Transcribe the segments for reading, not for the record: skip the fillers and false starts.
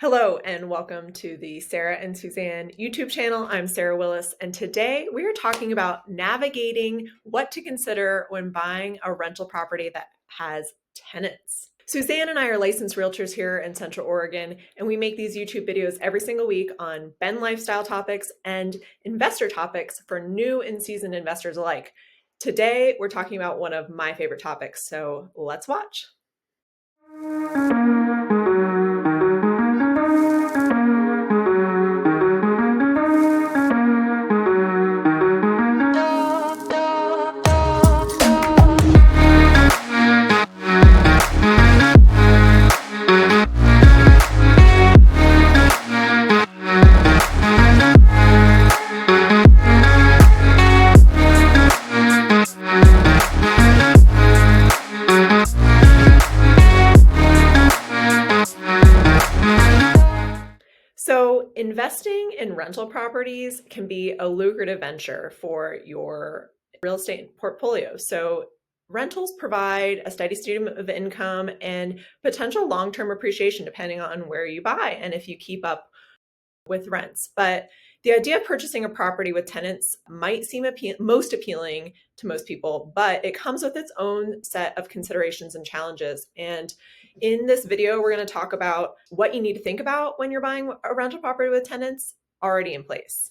Hello and welcome to the Sarah and Suzanne YouTube channel. I'm Sarah Willis, and today we are talking about navigating what to consider when buying a rental property that has tenants. Suzanne and I are licensed realtors here in Central Oregon, and we make these YouTube videos every single week on Ben lifestyle topics and investor topics for new and seasoned investors alike. Today, we're talking about one of my favorite topics, so let's watch. So investing in rental properties can be a lucrative venture for your real estate portfolio. So rentals provide a steady stream of income and potential long-term appreciation depending on where you buy and if you keep up with rents. But the idea of purchasing a property with tenants might seem most appealing to most people, but it comes with its own set of considerations and challenges. And in this video, we're going to talk about what you need to think about when you're buying a rental property with tenants already in place.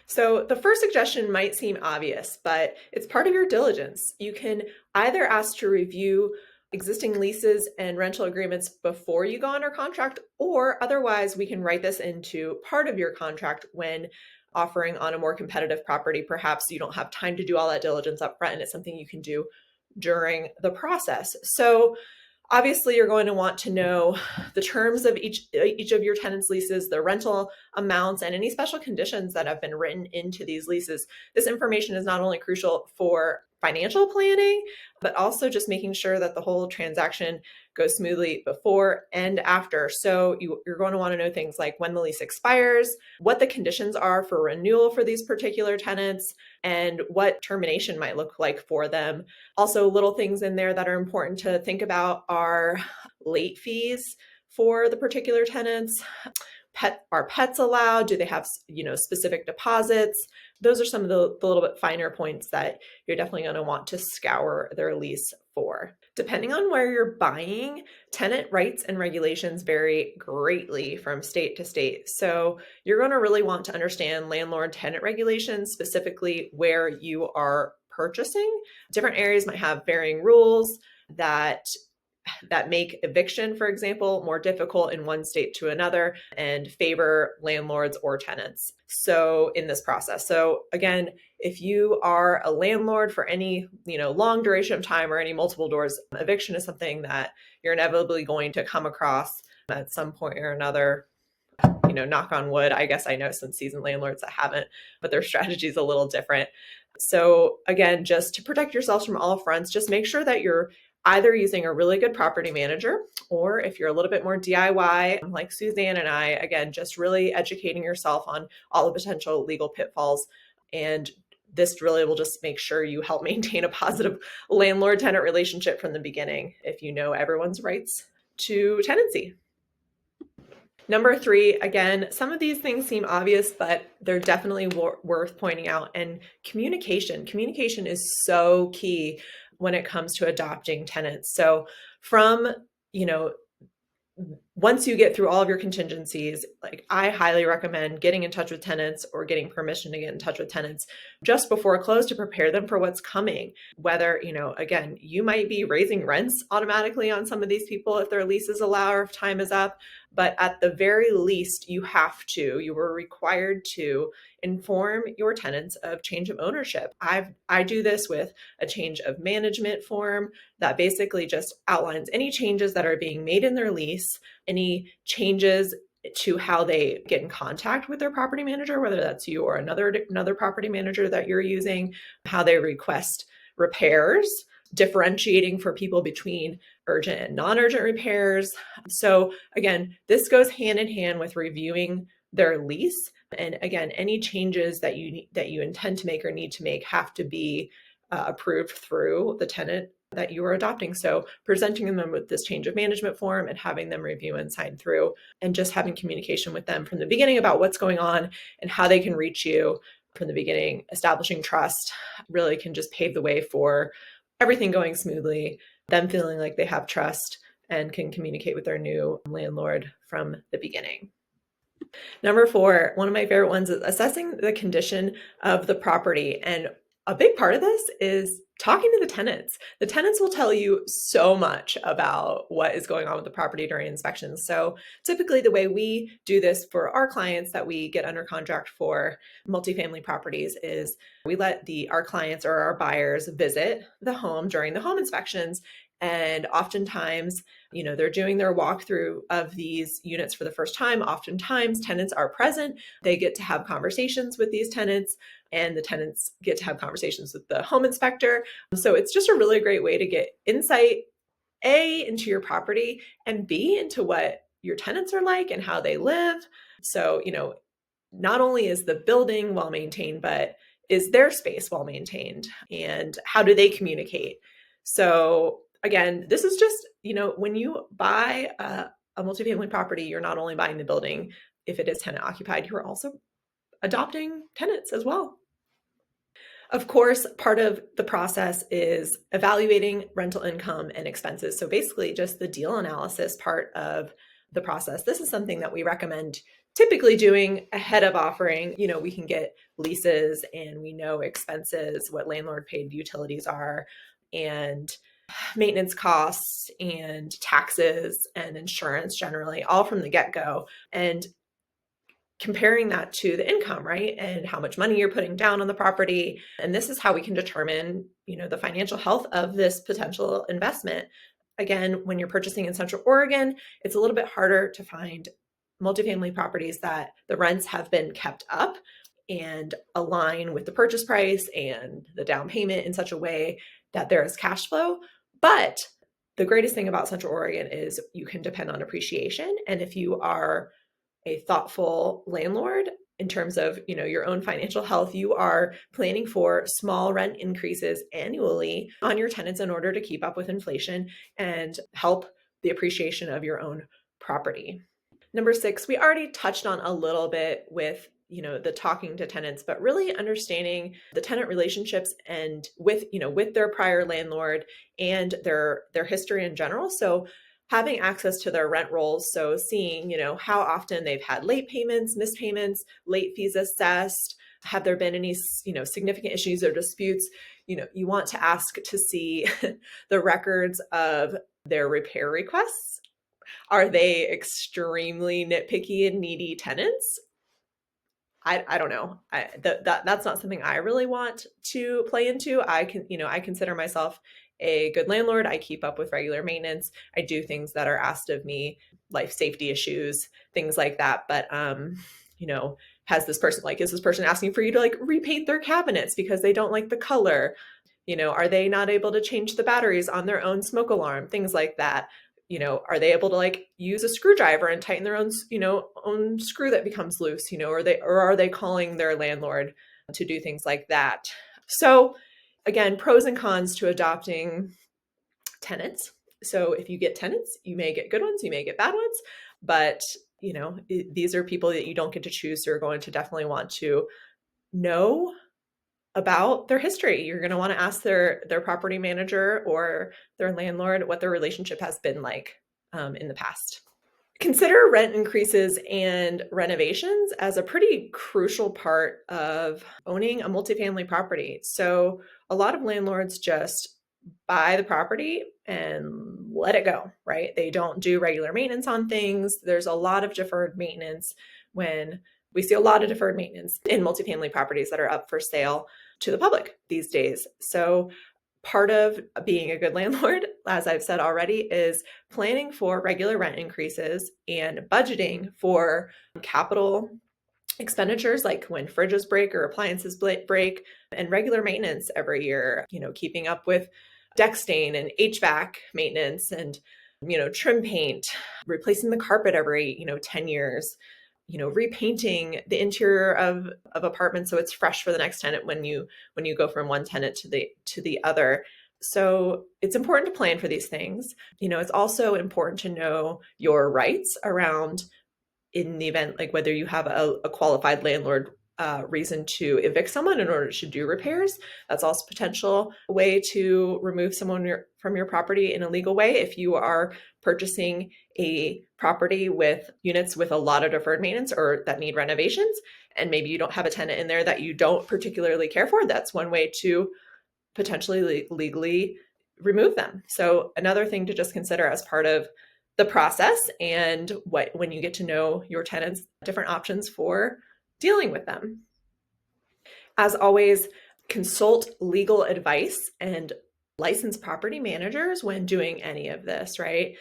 So the first suggestion might seem obvious, but it's part of your diligence. You can either ask to review existing leases and rental agreements before you go under contract, or otherwise we can write this into part of your contract when offering on a more competitive property. Perhaps you don't have time to do all that diligence up front and it's something you can do during the process. So obviously, you're going to want to know the terms of each of your tenants' leases, the rental amounts, and any special conditions that have been written into these leases. This information is not only crucial for financial planning, but also just making sure that the whole transaction goes smoothly before and after. So you're going to want to know things like when the lease expires, what the conditions are for renewal for these particular tenants, and what termination might look like for them. Also, little things in there that are important to think about are late fees for the particular tenants. Are pets allowed? Do they have, specific deposits? Those are some of the little bit finer points that you're definitely going to want to scour their lease for. Depending on where you're buying, tenant rights and regulations vary greatly from state to state. So you're going to really want to understand landlord-tenant regulations, specifically where you are purchasing. Different areas might have varying rules that make eviction, for example, more difficult in one state to another and favor landlords or tenants. So in this process. So again, if you are a landlord for any, long duration of time or any multiple doors, eviction is something that you're inevitably going to come across at some point or another. Knock on wood. I guess I know some seasoned landlords that haven't, but their strategy is a little different. So again, just to protect yourselves from all fronts, just make sure that you're either using a really good property manager, or if you're a little bit more DIY, like Suzanne and I, again, just really educating yourself on all the potential legal pitfalls. And this really will just make sure you help maintain a positive landlord-tenant relationship from the beginning if you know everyone's rights to tenancy. Number 3, again, some of these things seem obvious, but they're definitely worth pointing out. And communication. Communication is so key when it comes to adopting tenants. So once you get through all of your contingencies, like I highly recommend getting in touch with tenants or getting permission to get in touch with tenants just before close to prepare them for what's coming. Whether, again, you might be raising rents automatically on some of these people if their leases allow or if time is up. But at the very least, you were required to inform your tenants of change of ownership. I do this with a change of management form that basically just outlines any changes that are being made in their lease, any changes to how they get in contact with their property manager, whether that's you or another property manager that you're using, how they request repairs, differentiating for people between urgent and non-urgent repairs. So again, this goes hand in hand with reviewing their lease. And again, any changes that you intend to make or need to make have to be approved through the tenant that you are adopting. So presenting them with this change of management form and having them review and sign through, and just having communication with them from the beginning about what's going on and how they can reach you from the beginning. Establishing trust really can just pave the way for everything going smoothly, them feeling like they have trust and can communicate with their new landlord from the beginning. Number 4, one of my favorite ones, is assessing the condition of the property. And a big part of this is talking to the tenants. The tenants will tell you so much about what is going on with the property during inspections. So typically the way we do this for our clients that we get under contract for multifamily properties is we let our clients or our buyers visit the home during the home inspections. And oftentimes, they're doing their walkthrough of these units for the first time. Oftentimes, tenants are present. They get to have conversations with these tenants, and the tenants get to have conversations with the home inspector. So it's just a really great way to get insight, A, into your property, and B, into what your tenants are like and how they live. So, not only is the building well maintained, but is their space well maintained, and how do they communicate? So again, this is just, when you buy a multifamily property, you're not only buying the building. If it is tenant occupied, you're also adopting tenants as well. Of course, part of the process is evaluating rental income and expenses. So basically just the deal analysis part of the process. This is something that we recommend typically doing ahead of offering. We can get leases and we know expenses, what landlord paid utilities are, and maintenance costs and taxes and insurance generally, all from the get-go. And comparing that to the income, right? And how much money you're putting down on the property. And this is how we can determine, the financial health of this potential investment. Again, when you're purchasing in Central Oregon, it's a little bit harder to find multifamily properties that the rents have been kept up and align with the purchase price and the down payment in such a way that there is cash flow. But the greatest thing about Central Oregon is you can depend on appreciation. And if you are a thoughtful landlord in terms of, your own financial health, you are planning for small rent increases annually on your tenants in order to keep up with inflation and help the appreciation of your own property. Number 6, we already touched on a little bit with the talking to tenants, but really understanding the tenant relationships and with their prior landlord and their history in general. So having access to their rent rolls. So seeing, how often they've had late payments, missed payments, late fees assessed. Have there been any, significant issues or disputes? You want to ask to see the records of their repair requests. Are they extremely nitpicky and needy tenants? I don't know. That's not something I really want to play into. I consider myself a good landlord. I keep up with regular maintenance. I do things that are asked of me, life safety issues, things like that. But is this person asking for you to repaint their cabinets because they don't like the color? Are they not able to change the batteries on their own smoke alarm? Things like that. Are they able to use a screwdriver and tighten their own, own screw that becomes loose, or are they calling their landlord to do things like that? So again, pros and cons to adopting tenants. So if you get tenants, you may get good ones, you may get bad ones, but these are people that you don't get to choose. So you're going to definitely want to know about their history. You're going to want to ask their property manager or their landlord what their relationship has been like in the past. Consider rent increases and renovations as a pretty crucial part of owning a multifamily property. So a lot of landlords just buy the property and let it go, right? They don't do regular maintenance on things. There's a lot of deferred maintenance we see a lot of deferred maintenance in multifamily properties that are up for sale to the public these days. So part of being a good landlord, as I've said already, is planning for regular rent increases and budgeting for capital expenditures like when fridges break or appliances break, and regular maintenance every year, keeping up with deck stain and HVAC maintenance and, trim paint, replacing the carpet every, 10 years, repainting the interior of apartments so it's fresh for the next tenant when you go from one tenant to the other. So it's important to plan for these things. It's also important to know your rights around, in the event, like whether you have a qualified landlord reason to evict someone in order to do repairs. That's also a potential way to remove someone from your property in a legal way. If you are purchasing a property with units with a lot of deferred maintenance or that need renovations, and maybe you don't have a tenant in there that you don't particularly care for, that's one way to potentially legally remove them. So another thing to just consider as part of the process, and when you get to know your tenants, different options for dealing with them. As always, consult legal advice and licensed property managers when doing any of this, right?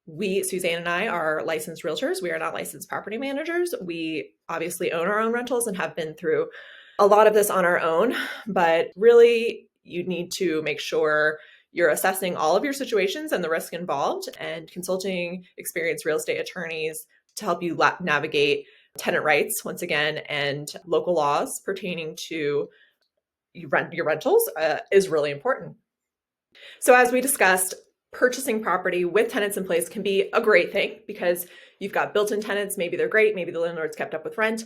Suzanne and I, are licensed realtors. We are not licensed property managers. We obviously own our own rentals and have been through a lot of this on our own, but really you need to make sure you're assessing all of your situations and the risk involved, and consulting experienced real estate attorneys to help you navigate tenant rights, once again, and local laws pertaining to your rentals is really important. So as we discussed, purchasing property with tenants in place can be a great thing because you've got built-in tenants. Maybe they're great. Maybe the landlord's kept up with rent.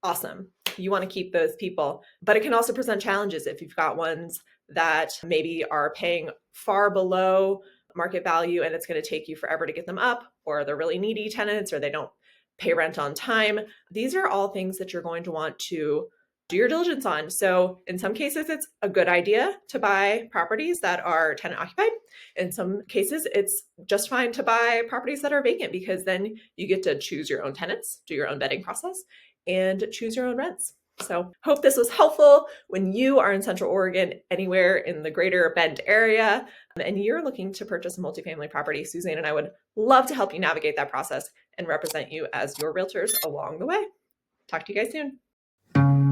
Awesome. You want to keep those people. But it can also present challenges if you've got ones that maybe are paying far below market value and it's going to take you forever to get them up, or they're really needy tenants, or they don't pay rent on time. These are all things that you're going to want to do your diligence on. So in some cases, it's a good idea to buy properties that are tenant occupied. In some cases, it's just fine to buy properties that are vacant, because then you get to choose your own tenants, do your own vetting process, and choose your own rents. So hope this was helpful when you are in Central Oregon, anywhere in the greater Bend area, and you're looking to purchase a multifamily property. Suzanne and I would love to help you navigate that process and represent you as your realtors along the way. Talk to you guys soon.